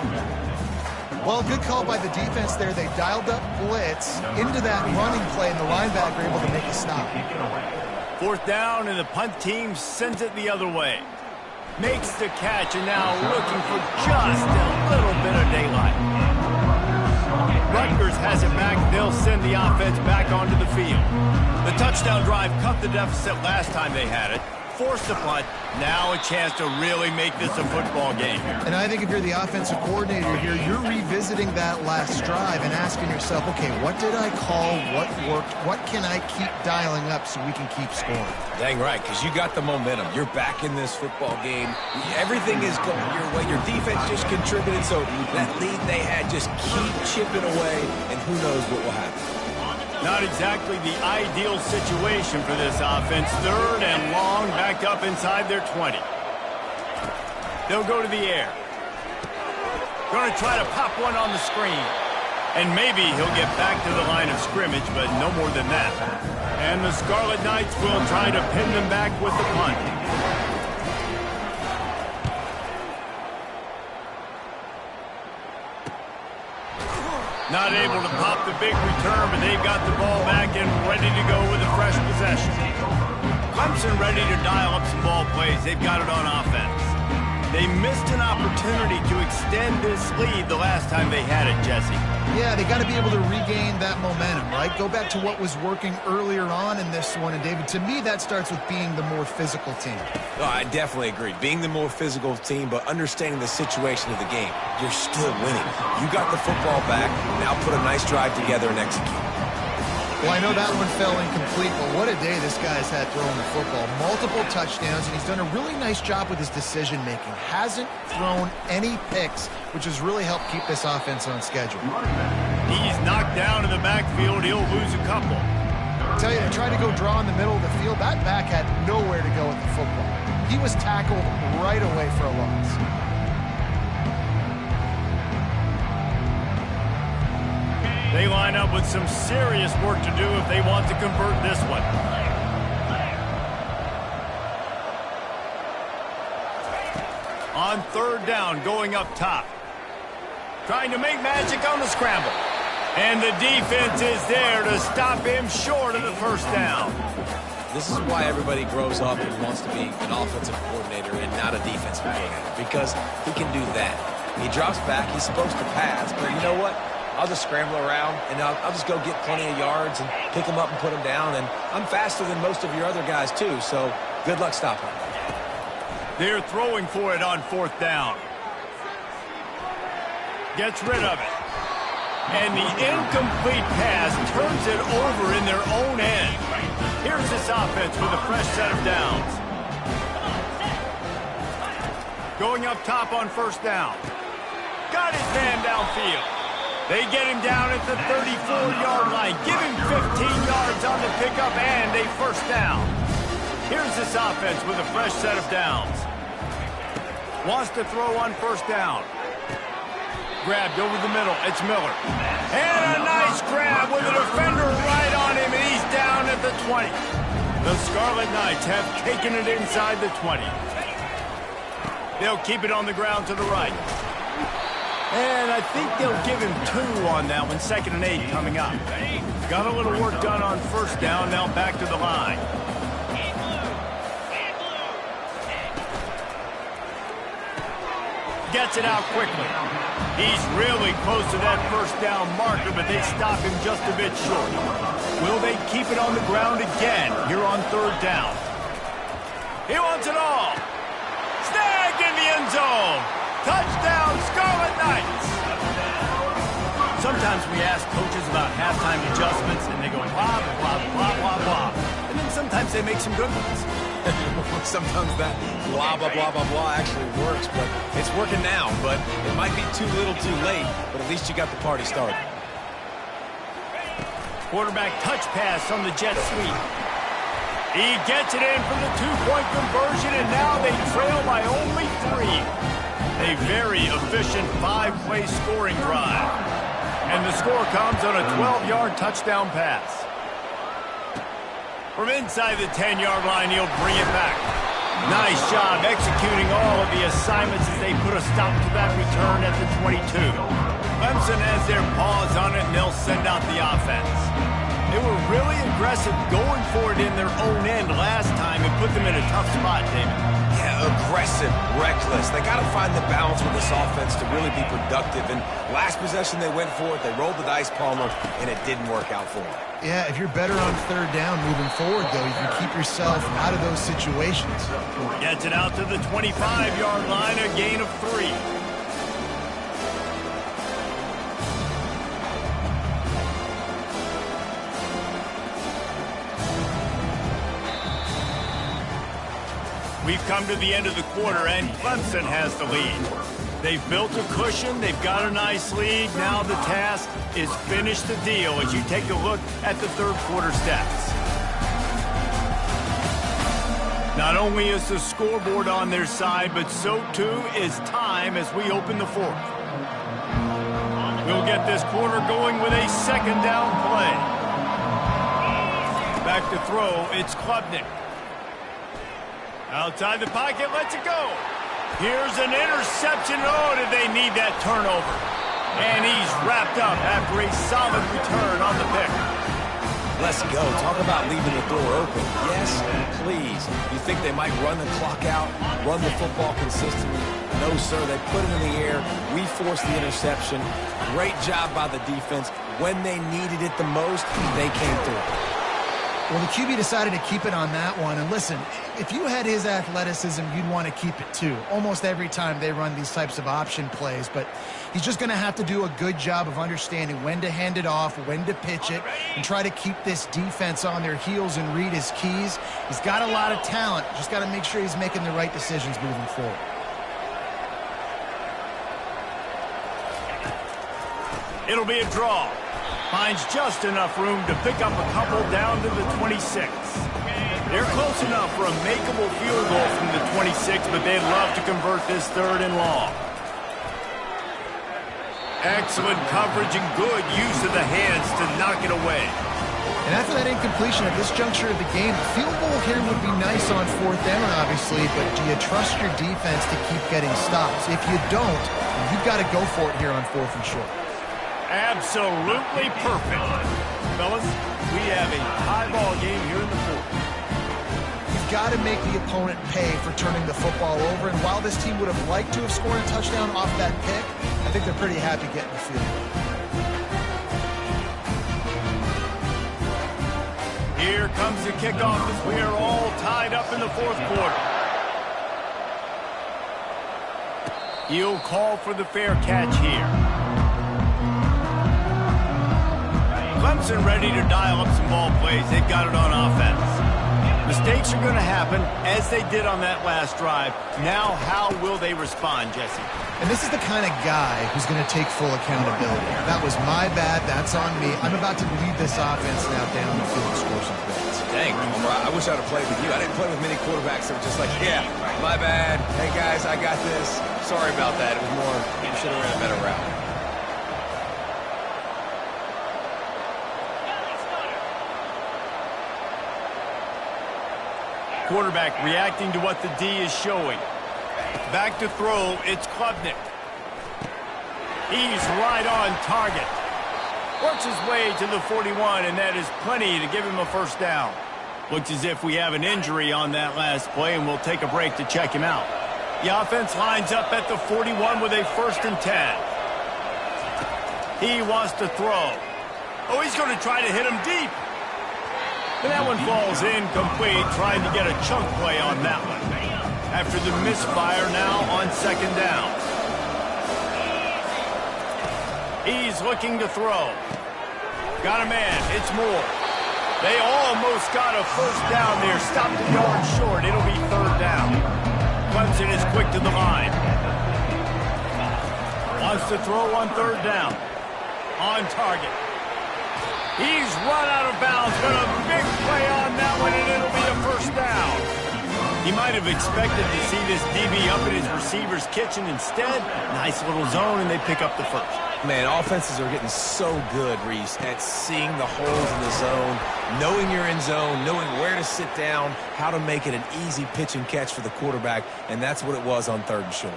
Well, good call by the defense there. They dialed up blitz into that running play, and the linebacker able to make a stop. 4th down, and the punt team sends it the other way. Makes the catch, and now looking for just a little bit of daylight. Rutgers has it back. They'll send the offense back onto the field. The touchdown drive cut the deficit last time they had it. Forced the punt. Now a chance to really make this a football game. And I think if you're the offensive coordinator here, you're revisiting that last drive and asking yourself, okay, what did I call? What worked? What can I keep dialing up so we can keep scoring? Dang right, because you got the momentum. You're back in this football game. Everything is going your way. Your defense just contributed, so that lead they had, just keep chipping away, and who knows what will happen. Not exactly the ideal situation for this offense. 3rd and long, back up inside their 20. They'll go to the air. Going to try to pop one on the screen. And maybe he'll get back to the line of scrimmage, but no more than that. And the Scarlet Knights will try to pin them back with the punt. Not able to pop the big return, but they've got the ball back and ready to go with a fresh possession. Clemson ready to dial up some ball plays. They've got it on offense. They missed an opportunity to extend this lead the last time they had it, Jesse. Yeah, they got to be able to regain that momentum, right? Go back to what was working earlier on in this one. And, David, to me, that starts with being the more physical team. No, I definitely agree. Being the more physical team, but understanding the situation of the game. You're still winning. You got the football back. Now put a nice drive together and execute. Well, I know that one fell incomplete, but what a day this guy's had throwing the football. Multiple touchdowns, and he's done a really nice job with his decision-making. Hasn't thrown any picks, which has really helped keep this offense on schedule. He's knocked down in the backfield. He'll lose a couple. I tell you, they tried to go draw in the middle of the field. That back had nowhere to go with the football. He was tackled right away for a loss. They line up with some serious work to do if they want to convert this one. On 3rd down, going up top. Trying to make magic on the scramble. And the defense is there to stop him short of the first down. This is why everybody grows up and wants to be an offensive coordinator and not a defensive coordinator, because he can do that. He drops back, he's supposed to pass, but you know what? I'll just scramble around, and I'll just go get plenty of yards and pick them up and put them down. And I'm faster than most of your other guys, too, so good luck stopping. They're throwing for it on 4th down. Gets rid of it. And the incomplete pass turns it over in their own end. Here's this offense with a fresh set of downs. Going up top on 1st down. Got his man downfield. They get him down at the 34-yard line. Give him 15 yards on the pickup and a first down. Here's this offense with a fresh set of downs. Wants to throw on 1st down. Grabbed over the middle. It's Miller. And a nice grab with a defender right on him, and he's down at the 20. The Scarlet Knights have taken it inside the 20. They'll keep it on the ground to the right. And I think they'll give him 2 on that one. 2nd and 8 coming up. Got a little work done on 1st down. Now back to the line. Gets it out quickly. He's really close to that 1st down marker, but they stop him just a bit short. Will they keep it on the ground again here on 3rd down? He wants it all. Snagged in the end zone. Touchdown, Scarlet Knights. Sometimes we ask coaches about halftime adjustments, and they go blah, blah, blah, blah, blah. And then sometimes they make some good ones. Sometimes that blah, blah, blah, blah, blah actually works, but it's working now. But it might be too little too late, but at least you got the party started. Quarterback touch pass on the jet sweep. He gets it in for the 2-point conversion, and now they trail by only 3. A very efficient 5-play scoring drive. And the score comes on a 12-yard touchdown pass. From inside the 10-yard line, he'll bring it back. Nice job executing all of the assignments as they put a stop to that return at the 22. Clemson has their paws on it, and they'll send out the offense. They were really aggressive going for it in their own end last time and put them in a tough spot, David. Yeah, aggressive, reckless. They got to find the balance with this offense to really be productive. And last possession they went for it. They rolled the dice, Palmer, and it didn't work out for them. Yeah, if you're better on 3rd down moving forward, though, you can keep yourself out of those situations. Gets it out to the 25-yard line, a gain of 3. We've come to the end of the quarter, and Clemson has the lead. They've built a cushion. They've got a nice lead. Now the task is finish the deal as you take a look at the 3rd quarter stats. Not only is the scoreboard on their side, but so too is time as we open the 4th. We'll get this quarter going with a 2nd down play. Back to throw, it's Klubnik. Outside the pocket, lets it go. Here's an interception. Oh, did they need that turnover? And he's wrapped up after a solid return on the pick. Let's go. Talk about leaving the door open. Yes, please. You think they might run the clock out, run the football consistently? No, sir. They put it in the air. We forced the interception. Great job by the defense. When they needed it the most, they came through. Well, the QB decided to keep it on that one. And listen, if you had his athleticism, you'd want to keep it too. Almost every time they run these types of option plays. But he's just going to have to do a good job of understanding when to hand it off, when to pitch it, and try to keep this defense on their heels and read his keys. He's got a lot of talent. Just got to make sure he's making the right decisions moving forward. It'll be a draw. Finds just enough room to pick up a couple down to the 26. They're close enough for a makeable field goal from the 26, but they'd love to convert this 3rd and long. Excellent coverage and good use of the hands to knock it away. And after that incompletion at this juncture of the game, a field goal here would be nice on 4th down, obviously, but do you trust your defense to keep getting stops? If you don't, you've got to go for it here on 4th and short. Absolutely perfect. Fellas, we have a tie ball game here in the 4th. You've got to make the opponent pay for turning the football over, and while this team would have liked to have scored a touchdown off that pick, I think they're pretty happy getting the field goal. Here comes the kickoff as we are all tied up in the 4th quarter. He'll call for the fair catch here. Clemson ready to dial up some ball plays. They've got it on offense. Mistakes are going to happen, as they did on that last drive. Now, how will they respond, Jesse? And this is the kind of guy who's going to take full accountability. That was my bad. That's on me. I'm about to lead this offense now down the field and score some points. Dang, I wish I would have played with you. I didn't play with many quarterbacks that were just like, yeah, my bad. Hey, guys, I got this. Sorry about that. It was more, you should have ran a better route. Quarterback reacting to what the D is showing. Back to throw, it's Klubnik. He's right on target. Works his way to the 41, and that is plenty to give him a first down. Looks as if we have an injury on that last play, and we'll take a break to check him out. The offense lines up at the 41 with a 1st and 10. He wants to throw. Oh, he's going to try to hit him deep. And that one falls incomplete, trying to get a chunk play on that one. After the misfire, now on 2nd down. He's looking to throw. Got a man. It's Moore. They almost got a first down there. Stopped a yard short. It'll be 3rd down. Clemson is quick to the line. Wants to throw on 3rd down. On target. He's run out of bounds, but a big play on that one, and it'll be a first down. He might have expected to see this DB up in his receiver's kitchen. Instead, nice little zone, and they pick up the first. Man, offenses are getting so good, Reese, at seeing the holes in the zone, knowing you're in zone, knowing where to sit down, how to make it an easy pitch and catch for the quarterback, and that's what it was on 3rd and short.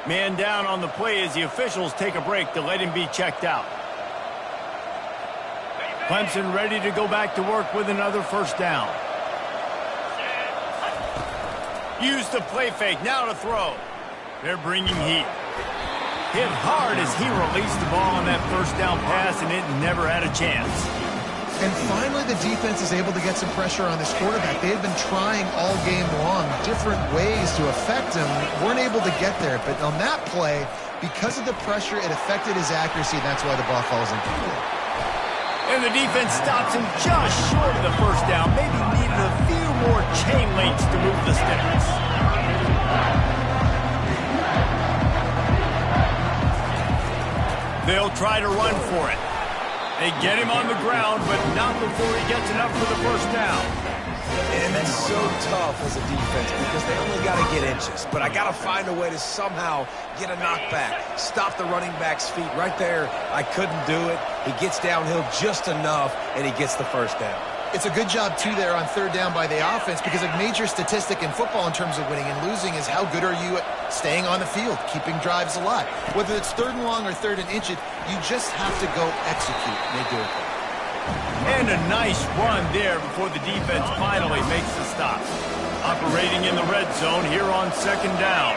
Man down on the play as the officials take a break to let him be checked out. Clemson ready to go back to work with another first down. Use the play fake, now to throw. They're bringing heat. Hit hard as he released the ball on that first down pass, and it never had a chance. And finally, the defense is able to get some pressure on this quarterback. They've been trying all game long different ways to affect him. Weren't able to get there, but on that play, because of the pressure, it affected his accuracy, and that's why the ball falls incomplete. And the defense stops him just short of the first down. Maybe needed a few more chain links to move the sticks. They'll try to run for it. They get him on the ground, but not before he gets enough for the first down. And that's so tough as a defense because they only got to get inches. But I got to find a way to somehow get a knockback, stop the running back's feet. Right there, I couldn't do it. He gets downhill just enough, and he gets the first down. It's a good job, too, there on 3rd down by the offense, because a major statistic in football in terms of winning and losing is how good are you at staying on the field, keeping drives alive. Whether it's 3rd and long or 3rd and inches, you just have to go execute, and they do it. And a nice run there before the defense finally makes the stop. Operating in the red zone here on 2nd down.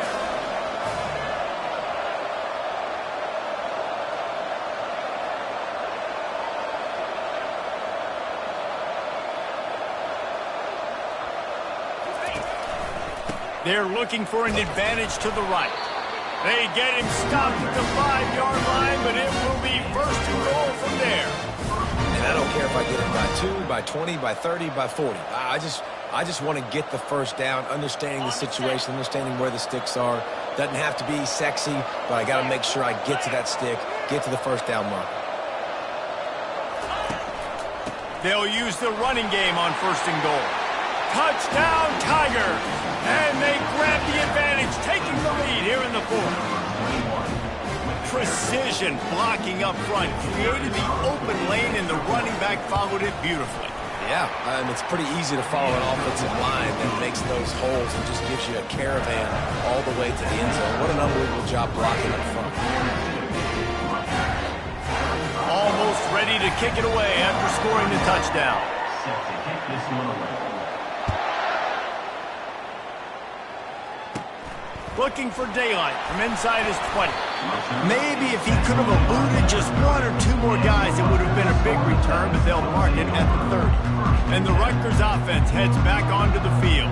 They're looking for an advantage to the right. They get him stopped at the 5-yard line, but it will be 1st and goal from there. And I don't care if I get it by 2, by 20, by 30, by 40. I just want to get the first down, understanding the situation, understanding where the sticks are. Doesn't have to be sexy, but I got to make sure I get to that stick, get to the first down mark. They'll use the running game on 1st and goal. Touchdown, Tigers! And they grab the advantage, taking the lead here in the 4th. Precision blocking up front, created the open lane, and the running back followed it beautifully. Yeah, and it's pretty easy to follow an offensive line that makes those holes and just gives you a caravan all the way to the end zone. What an unbelievable job blocking up front. Almost ready to kick it away after scoring the touchdown. Set to kick this one away. Looking for daylight from inside his 20. Maybe if he could have eluded just 1 or 2 more guys, it would have been a big return, but they'll mark it at the 30. And the Rutgers offense heads back onto the field.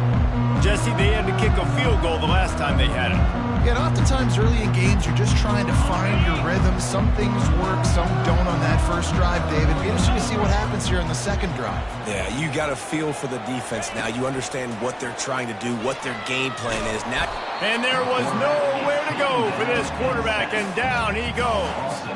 Jesse, they had to kick a field goal the last time they had it. Yeah, and oftentimes early in games, you're just trying to find your rhythm. Some things work, some don't on that first drive, David. Be interesting to see what happens here in the second drive. Yeah, you got a feel for the defense now. You understand what they're trying to do, what their game plan is. Now, and there was nowhere to go for this quarterback, and down he goes.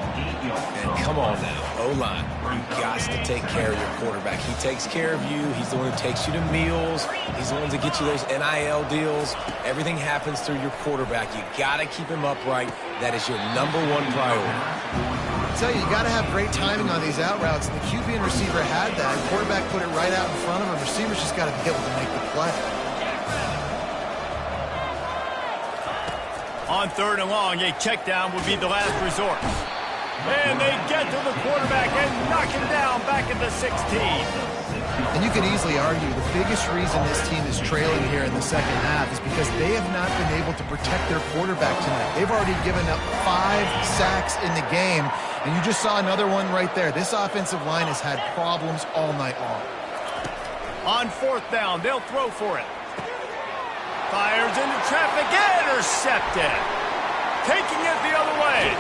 And come on now, O-line, you got to take care of your quarterback. He takes care of you. He's the one who takes you to meals. He's the one that gets you those NIL deals. Everything happens through your quarterback. You got to keep him upright. That is your #1 priority. I tell you got to have great timing on these out routes, and the QB and receiver had that. The quarterback put it right out in front of him. Receivers just got to be able to make the play. On 3rd and long, a check down would be the last resort. And they get to the quarterback and knock him down back at the 16. And you can easily argue the biggest reason this team is trailing here in the second half is because they have not been able to protect their quarterback tonight. They've already given up 5 sacks in the game, and you just saw another one right there. This offensive line has had problems all night long. On 4th down, they'll throw for it. Fires into traffic, intercepted. Taking it the other way.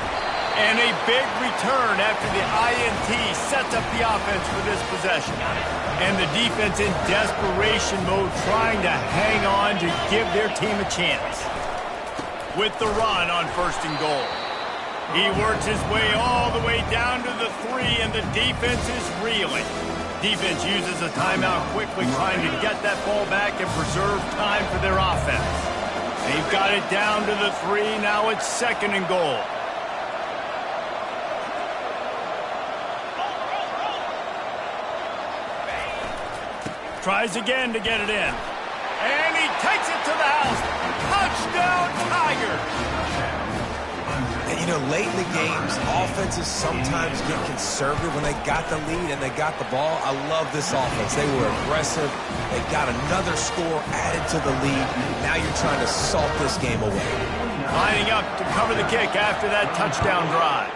And a big return after the INT sets up the offense for this possession. And the defense in desperation mode trying to hang on to give their team a chance. With the run on 1st and goal. He works his way all the way down to the 3, and the defense is reeling. Defense uses a timeout quickly, trying to get that ball back and preserve time for their offense. They've got it down to the 3. Now it's 2nd and goal. Tries again to get it in. And he takes it to the house. Touchdown, Tigers! And, you know, late in the games, offenses sometimes get conservative when they got the lead and they got the ball. I love this offense. They were aggressive. They got another score added to the lead. Now you're trying to salt this game away. Lining up to cover the kick after that touchdown drive.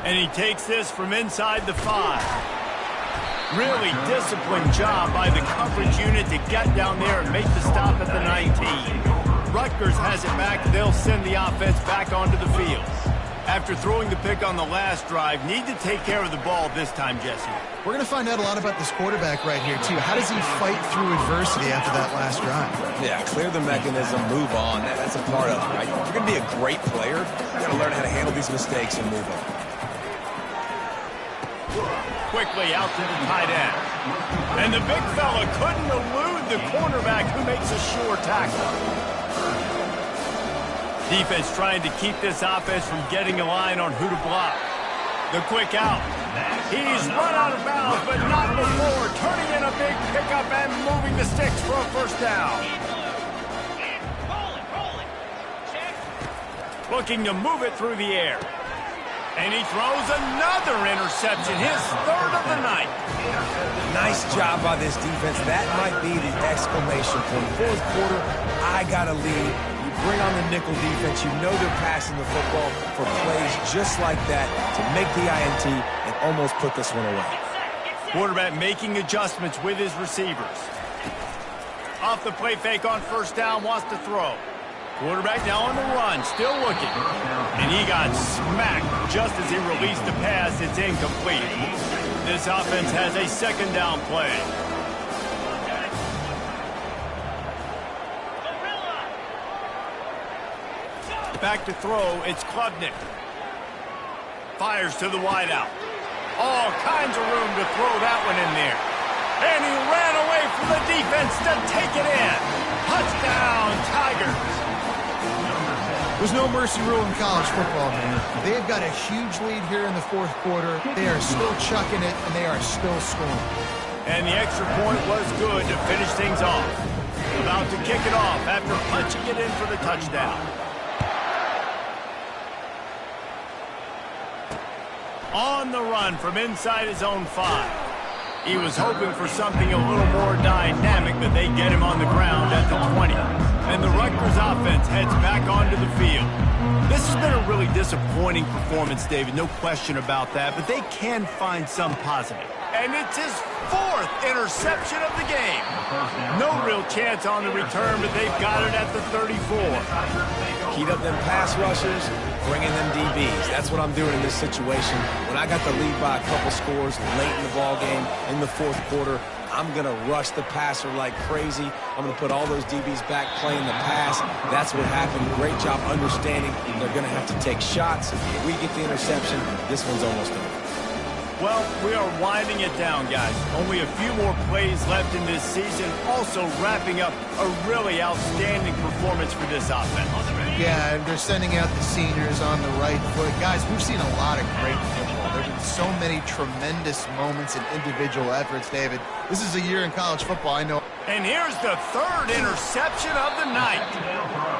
And he takes this from inside the 5. Really disciplined job by the coverage unit to get down there and make the stop at the 19. Rutgers has it back. They'll send the offense back onto the field. After throwing the pick on the last drive, need to take care of the ball this time, Jesse. We're going to find out a lot about this quarterback right here, too. How does he fight through adversity after that last drive? Yeah, clear the mechanism, move on. That's a part of it, right? If you're going to be a great player, you got to learn how to handle these mistakes and move on. Quickly out to the tight end. And the big fella couldn't elude the cornerback who makes a sure tackle. Defense trying to keep this offense from getting a line on who to block. The quick out. He's run out of bounds, but not before. Turning in a big pickup and moving the sticks for a 1st down. Looking to move it through the air. And he throws another interception, his 3rd of the night. Nice job by this defense. That might be the exclamation point. 4th quarter, I got a lead. You bring on the nickel defense. You know they're passing the football for plays just like that to make the INT and almost put this one away. Quarterback making adjustments with his receivers. Off the play fake on 1st down, wants to throw. Quarterback now on the run, still looking. And he got smacked just as he released the pass. It's incomplete. This offense has a 2nd down play. Back to throw, it's Klubnik. Fires to the wideout. All kinds of room to throw that one in there. And he ran away from the defense to take it in. Touchdown, Tigers. There's no mercy rule in college football, man. They've got a huge lead here in the 4th quarter. They are still chucking it, and they are still scoring. And the extra point was good to finish things off. About to kick it off after punching it in for the touchdown. On the run from inside his own 5. He was hoping for something a little more dynamic, but they get him on the ground at the 20. And the Rutgers offense heads back onto the field. This has been a really disappointing performance, David, no question about that, but they can find some positive. And it's his 4th interception of the game. No real chance on the return, but they've got it at the 34. Heat up them pass rushers, bring in them DBs. That's what I'm doing in this situation. When I got the lead by a couple scores late in the ball game in the 4th quarter, I'm going to rush the passer like crazy. I'm going to put all those DBs back playing the pass. That's what happened. Great job understanding they're going to have to take shots. If we get the interception, this one's almost over. Well, we are winding it down, guys. Only a few more plays left in this season, also wrapping up a really outstanding performance for this offense. Yeah, and they're sending out the seniors on the right foot. Guys, we've seen a lot of great football. There have been so many tremendous moments and individual efforts, David. This is a year in college football, I know. And here's the third interception of the night.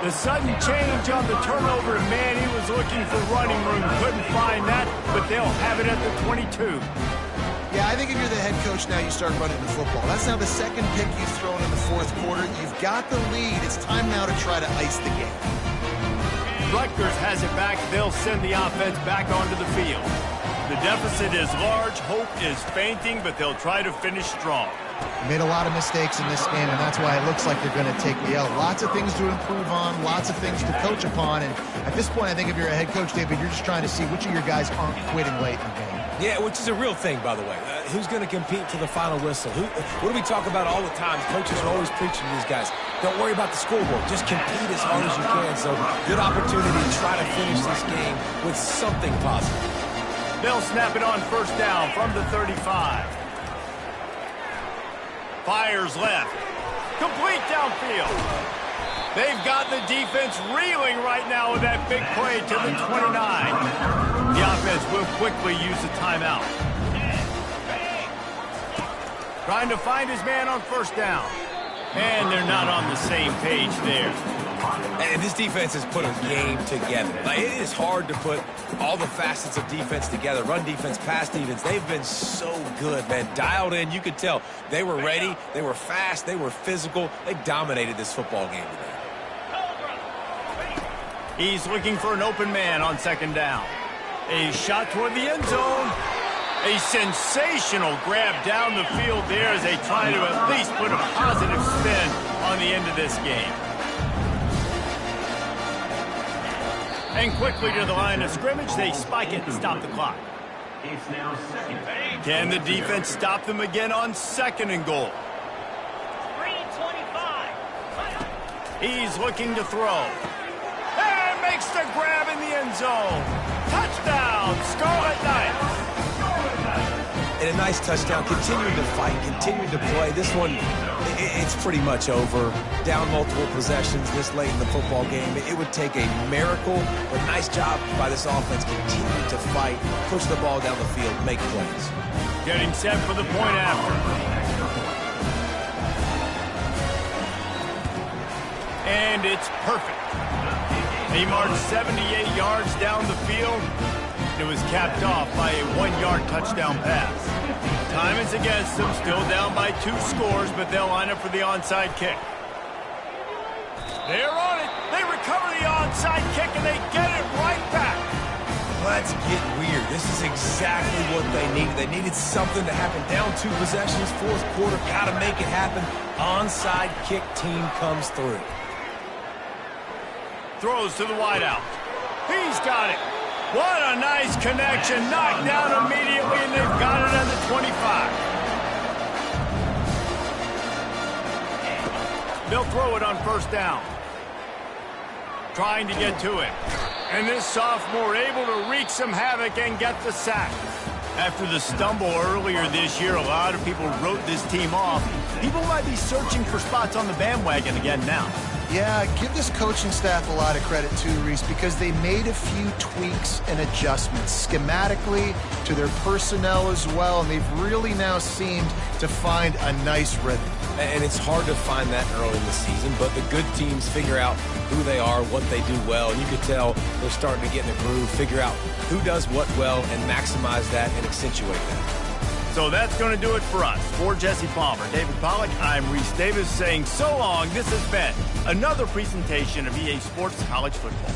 The sudden change on the turnover, and man, he was looking for running room. Couldn't find that, but they'll have it at the 22. Yeah, I think if you're the head coach now, you start running the football. That's now the second pick you've thrown in the fourth quarter. You've got the lead. It's time now to try to ice the game. Rutgers has it back. They'll send the offense back onto the field. The deficit is large. Hope is fainting, but they'll try to finish strong. Made a lot of mistakes in this game, and that's why it looks like they're going to take the L. Lots of things to improve on, lots of things to coach upon, and at this point, I think if you're a head coach, David, you're just trying to see which of your guys aren't quitting late in the game. Yeah, which is a real thing, by the way. Who's going to compete to the final whistle? What do we talk about all the time? Coaches are always preaching to these guys. Don't worry about the scoreboard. Just compete as hard as you can. So, good opportunity to try to finish this game with something positive. They'll snap it on first down from the 35. Fires left. Complete downfield. They've got the defense reeling right now with that big play to the 29. The offense will quickly use a timeout. Trying to find his man on first down. And they're not on the same page there. And this defense has put a game together. Like, it is hard to put all the facets of defense together. Run defense, pass defense. They've been so good, man. Dialed in. You could tell they were ready. They were fast. They were physical. They dominated this football game today. He's looking for an open man on second down. A shot toward the end zone. A sensational grab down the field there as they try to at least put a positive spin on the end of this game. And quickly to the line of scrimmage, they spike it and stop the clock. It's now second. Can the defense stop them again on second and goal? 3:25. He's looking to throw. And makes the grab in the end zone. Touchdown, Scarlet Knights. And a nice touchdown. Continuing to fight, continuing to play. This one, it's pretty much over. Down multiple possessions this late in the football game. It would take a miracle, but nice job by this offense. Continue to fight, push the ball down the field, make plays. Getting set for the point after. And it's perfect. He marched 78 yards down the field. It was capped off by a 1-yard touchdown pass. Time is against them, still down by 2 scores, but they'll line up for the onside kick. They're on it. They recover the onside kick, and they get it right back. Let's get weird. This is exactly what they needed. They needed something to happen. Down 2 possessions, fourth quarter. Got to make it happen. Onside kick team comes through. Throws to the wideout. He's got it. What a nice connection. Knocked down immediately, and they've got it at the 25. They'll throw it on first down. Trying to get to it. And this sophomore able to wreak some havoc and get the sack. After the stumble earlier this year, a lot of people wrote this team off. People might be searching for spots on the bandwagon again now. Yeah, give this coaching staff a lot of credit too, Reese, because they made a few tweaks and adjustments schematically to their personnel as well, and they've really now seemed to find a nice rhythm. And it's hard to find that early in the season, but the good teams figure out who they are, what they do well, and you can tell they're starting to get in the groove, figure out who does what well, and maximize that and accentuate that. So that's going to do it for us. For Jesse Palmer, David Pollack, I'm Reese Davis saying so long. This has been another presentation of EA Sports College Football.